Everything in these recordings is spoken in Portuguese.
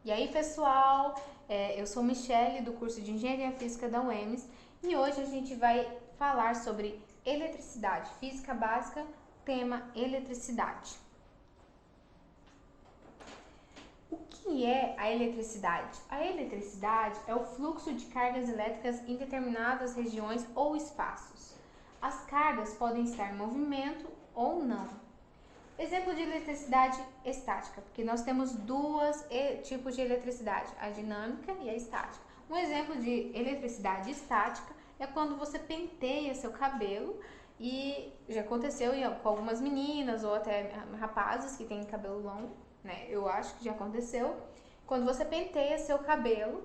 E aí, pessoal, eu sou Michele, do curso de Engenharia Física da UEMS, e hoje a gente vai falar sobre eletricidade, física básica, tema eletricidade. O que é a eletricidade? A eletricidade é o fluxo de cargas elétricas em determinadas regiões ou espaços. As cargas podem estar em movimento ou não. Exemplo de eletricidade estática, porque nós temos dois tipos de eletricidade, a dinâmica e a estática. Um exemplo de eletricidade estática é quando você penteia seu cabelo, e já aconteceu com algumas meninas ou até rapazes que têm cabelo longo, né? Eu acho que já aconteceu. Quando você penteia seu cabelo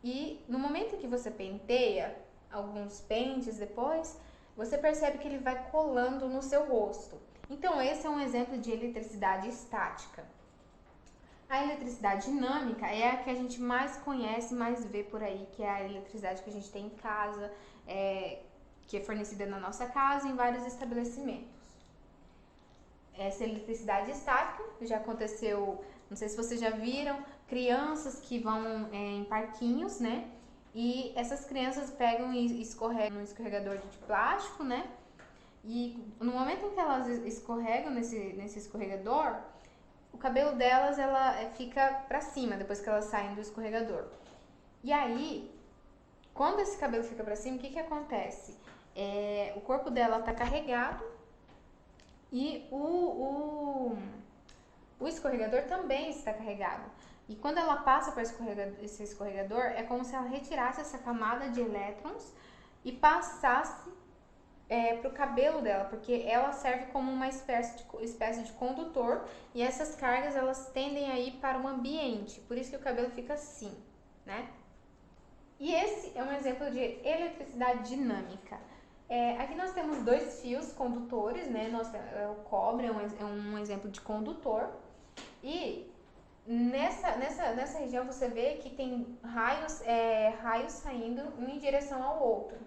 e no momento que você penteia, alguns pentes depois, você percebe que ele vai colando no seu rosto. Então, esse é um exemplo de eletricidade estática. A eletricidade dinâmica é a que a gente mais conhece, mais vê por aí, que é a eletricidade que a gente tem em casa, que é fornecida na nossa casa em vários estabelecimentos. Essa eletricidade estática já aconteceu, não sei se vocês já viram, crianças que vão em parquinhos, né? E essas crianças pegam e escorregam no escorregador de plástico, né? E no momento em que elas escorregam nesse escorregador, o cabelo delas fica pra cima depois que elas saem do escorregador. E aí, quando esse cabelo fica pra cima, o que acontece? O corpo dela tá carregado e o escorregador também está carregado. E quando ela passa para esse escorregador, é como se ela retirasse essa camada de elétrons e passasse para o cabelo dela, porque ela serve como uma espécie de condutor, e essas cargas elas tendem a ir para o ambiente, por isso que o cabelo fica assim, né? E esse é um exemplo de eletricidade dinâmica. Aqui nós temos dois fios condutores, né? O cobre é um exemplo de condutor, e nessa região você vê que tem raios saindo um em direção ao outro.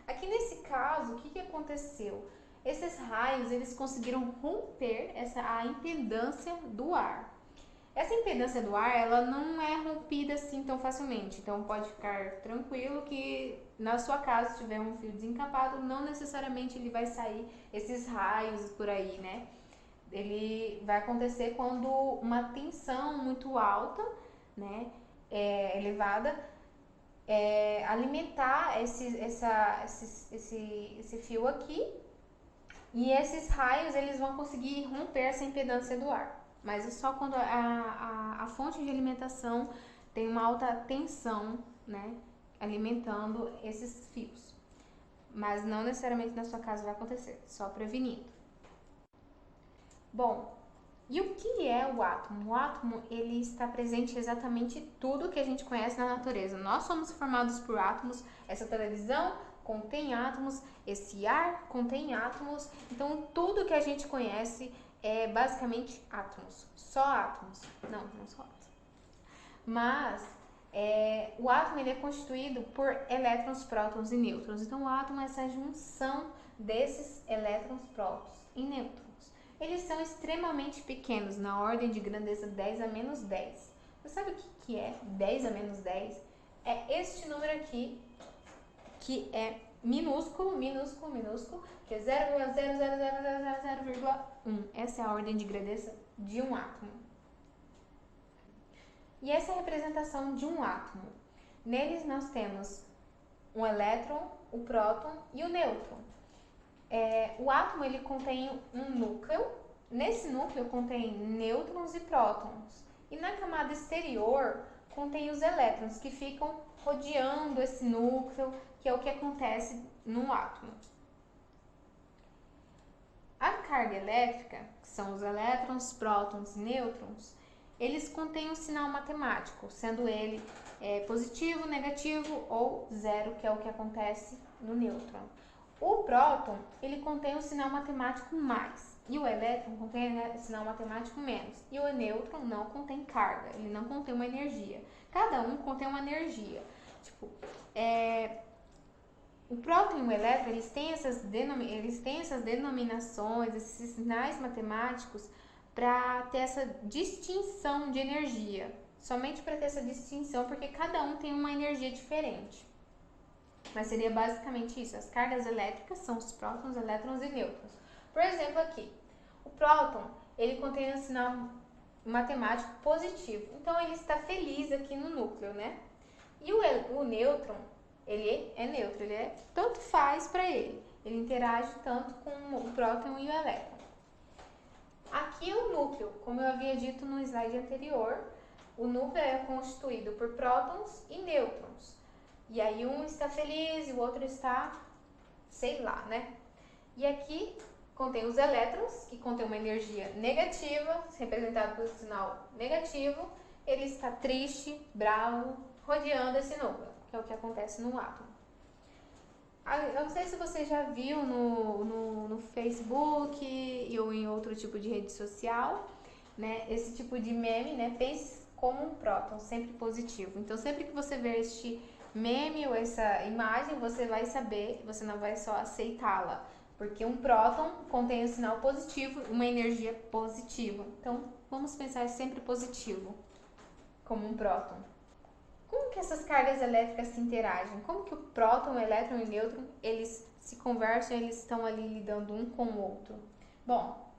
Aqui nesse caso, o que aconteceu? Esses raios eles conseguiram romper a impedância do ar. Essa impedância do ar ela não é rompida assim tão facilmente, então pode ficar tranquilo que na sua casa, se tiver um fio desencapado, não necessariamente ele vai sair esses raios por aí, né? Ele vai acontecer quando uma tensão muito alta, né, elevada, alimentar esse fio aqui, e esses raios eles vão conseguir romper essa impedância do ar. Mas é só quando a fonte de alimentação tem uma alta tensão, né, alimentando esses fios. Mas não necessariamente na sua casa vai acontecer, só prevenindo. Bom, e o que é o átomo? O átomo ele está presente em exatamente tudo que a gente conhece na natureza. Nós somos formados por átomos. Essa televisão contém átomos, esse ar contém átomos. Então, tudo que a gente conhece é basicamente átomos. Só átomos. Não só átomos. Mas o átomo ele é constituído por elétrons, prótons e nêutrons. Então, o átomo é essa junção desses elétrons, prótons e nêutrons. Eles são extremamente pequenos, na ordem de grandeza 10 a menos 10. Você sabe o que é 10 a menos 10? É este número aqui, que é minúsculo, que é 0,00000,1. Essa é a ordem de grandeza de um átomo. E essa é a representação de um átomo. Neles nós temos um elétron, o próton e o nêutron. O átomo ele contém um núcleo. Nesse núcleo contém nêutrons e prótons. E na camada exterior contém os elétrons que ficam rodeando esse núcleo, que é o que acontece no átomo. A carga elétrica, que são os elétrons, prótons e nêutrons, eles contêm um sinal matemático, sendo ele positivo, negativo ou zero, que é o que acontece no nêutron. O próton, ele contém o sinal matemático mais, e o elétron contém o sinal matemático menos. E o nêutron não contém carga, ele não contém uma energia. Cada um contém uma energia. O próton e o elétron, eles têm essas denominações, esses sinais matemáticos para ter essa distinção de energia. somente para ter essa distinção, porque cada um tem uma energia diferente. Mas seria basicamente isso. As cargas elétricas são os prótons, elétrons e nêutrons. Por exemplo, aqui, o próton, ele contém um sinal matemático positivo. Então, ele está feliz aqui no núcleo, né? E o nêutron, ele é neutro, tanto faz para ele. Ele interage tanto com o próton e o elétron. Aqui é o núcleo, como eu havia dito no slide anterior, o núcleo é constituído por prótons e nêutrons. E aí um está feliz e o outro está, sei lá, né? E aqui contém os elétrons, que contém uma energia negativa, representado pelo sinal negativo. Ele está triste, bravo, rodeando esse núcleo, que é o que acontece no átomo. Eu não sei se você já viu no Facebook ou em outro tipo de rede social, né? Esse tipo de meme, né? Pense como um próton, sempre positivo. Então, sempre que você ver este meme ou essa imagem, você vai saber, você não vai só aceitá-la, porque um próton contém um sinal positivo, uma energia positiva. Então, vamos pensar sempre positivo, como um próton. Como que essas cargas elétricas se interagem? Como que o próton, o elétron e o nêutron, eles se conversam, eles estão ali lidando um com o outro? Bom,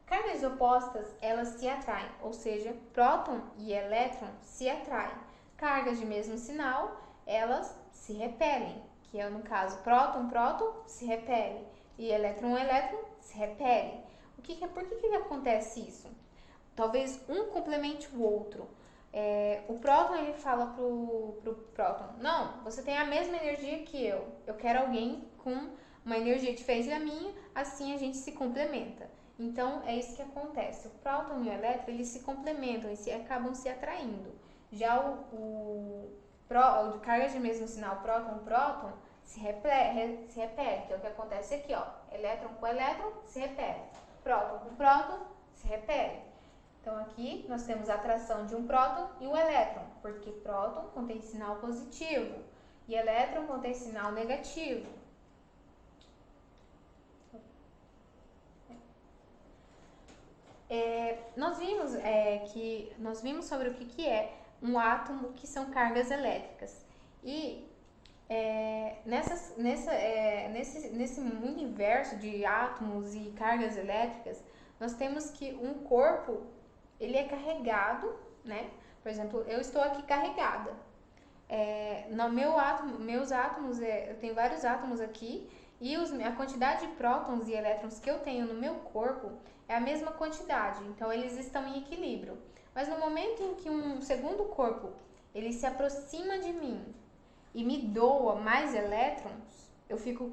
cargas opostas, elas se atraem, ou seja, próton e elétron se atraem. Cargas de mesmo sinal, elas se repelem, que é no caso próton, próton se repele e elétron, elétron se repele. Por que acontece isso? Talvez um complemente o outro. O próton, ele fala pro próton, não, você tem a mesma energia que eu quero alguém com uma energia diferente da minha, assim a gente se complementa. Então, é isso que acontece, o próton e o elétron, eles se complementam e acabam se atraindo. Já o de carga de mesmo sinal, próton se repele, que é o que acontece aqui, ó, elétron com elétron se repele, próton com próton se repele. Então, aqui nós temos a atração de um próton e um elétron, porque próton contém sinal positivo e elétron contém sinal negativo. Nós vimos sobre o que é um átomo, que são cargas elétricas. E nesse universo de átomos e cargas elétricas, nós temos que um corpo, ele é carregado, né? Por exemplo, eu estou aqui carregada. Meus átomos, eu tenho vários átomos aqui, e a quantidade de prótons e elétrons que eu tenho no meu corpo é a mesma quantidade, então eles estão em equilíbrio. Mas no momento em que um segundo corpo, ele se aproxima de mim e me doa mais elétrons, eu fico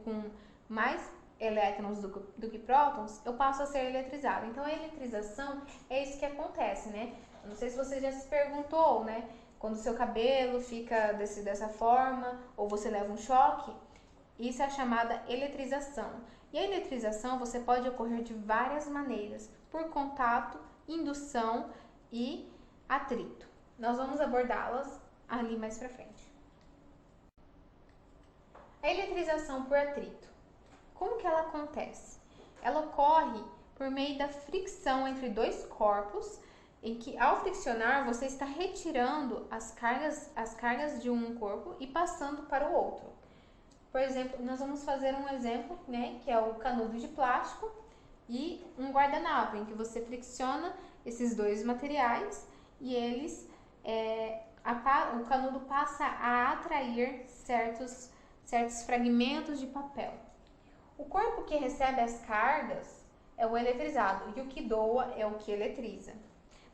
com mais elétrons do que prótons, eu passo a ser eletrizado. Então, a eletrização é isso que acontece, né? Eu não sei se você já se perguntou, né? Quando o seu cabelo fica dessa forma, ou você leva um choque, isso é a chamada eletrização. E a eletrização você pode ocorrer de várias maneiras, por contato, indução e atrito. Nós vamos abordá-las ali mais pra frente. A eletrização por atrito. Como que ela acontece? Ela ocorre por meio da fricção entre dois corpos, em que ao friccionar você está retirando as cargas de um corpo e passando para o outro. Por exemplo, nós vamos fazer um exemplo, né, que é o canudo de plástico e um guardanapo, em que você fricciona esses dois materiais e o canudo passa a atrair certos fragmentos de papel. O corpo que recebe as cargas é o eletrizado e o que doa é o que eletriza.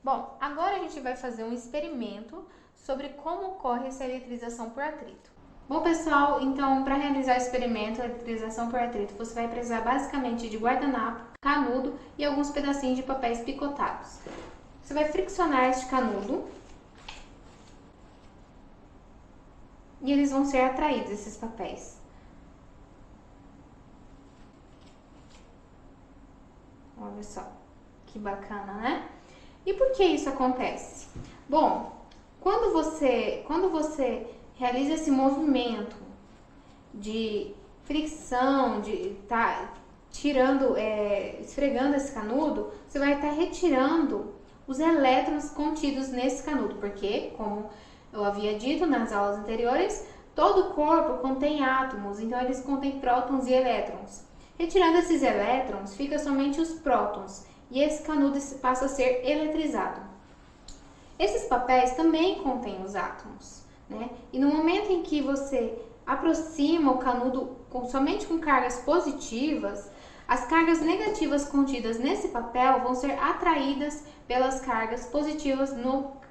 Bom, agora a gente vai fazer um experimento sobre como ocorre essa eletrização por atrito. Bom, pessoal, então para realizar o experimento, eletrização por atrito, você vai precisar basicamente de guardanapo, canudo e alguns pedacinhos de papéis picotados. Você vai friccionar este canudo e eles vão ser atraídos, esses papéis. Olha só, que bacana, né? E por que isso acontece? Bom, quando você realiza esse movimento de fricção, de esfregando esse canudo, você vai estar retirando os elétrons contidos nesse canudo, porque, como eu havia dito nas aulas anteriores, todo corpo contém átomos, então eles contêm prótons e elétrons. Retirando esses elétrons, fica somente os prótons e esse canudo passa a ser eletrizado. Esses papéis também contêm os átomos, né? E no momento em que você aproxima o canudo somente com cargas positivas, as cargas negativas contidas nesse papel vão ser atraídas pelas cargas positivas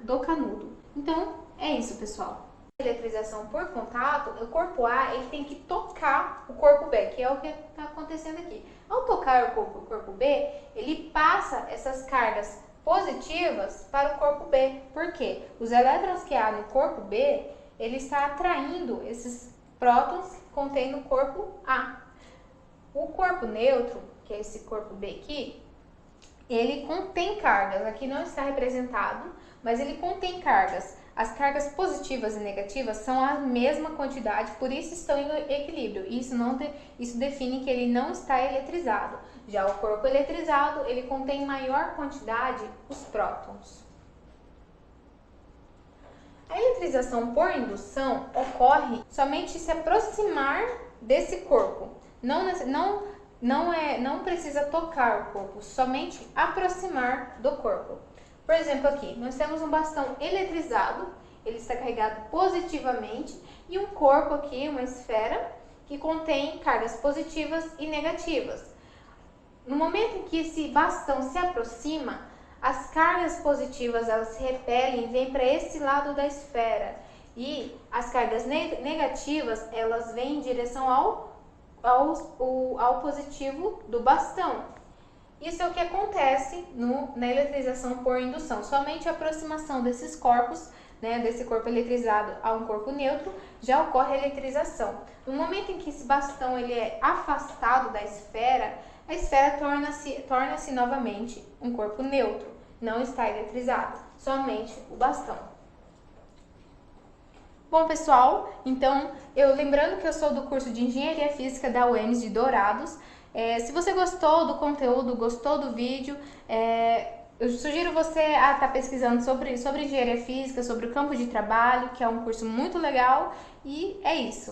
do canudo. Então, é isso, pessoal. Eletrização por contato, o corpo A ele tem que tocar o corpo B, que é o que está acontecendo aqui. Ao tocar o corpo B, ele passa essas cargas positivas para o corpo B. Por quê? Os elétrons que há no corpo B, ele está atraindo esses prótons que contém no corpo A. O corpo neutro, que é esse corpo B aqui, ele contém cargas. Aqui não está representado, mas ele contém cargas. As cargas positivas e negativas são a mesma quantidade, por isso estão em equilíbrio. Isso define que ele não está eletrizado. Já o corpo eletrizado, ele contém maior quantidade os prótons. A eletrização por indução ocorre somente se aproximar desse corpo. Não precisa tocar o corpo, somente aproximar do corpo. Por exemplo, aqui, nós temos um bastão eletrizado, ele está carregado positivamente, e um corpo aqui, uma esfera, que contém cargas positivas e negativas. No momento em que esse bastão se aproxima, as cargas positivas elas se repelem e vêm para esse lado da esfera, e as cargas negativas elas vêm em direção ao positivo do bastão. Isso é o que acontece na eletrização por indução. Somente a aproximação desses corpos, né, desse corpo eletrizado a um corpo neutro, já ocorre a eletrização. No momento em que esse bastão ele é afastado da esfera, a esfera torna-se novamente um corpo neutro. Não está eletrizado, somente o bastão. Bom, pessoal, então, lembrando que eu sou do curso de Engenharia Física da UEMS de Dourados. Se você gostou do conteúdo, gostou do vídeo, eu sugiro você a estar pesquisando sobre engenharia física, sobre o campo de trabalho, que é um curso muito legal, e é isso.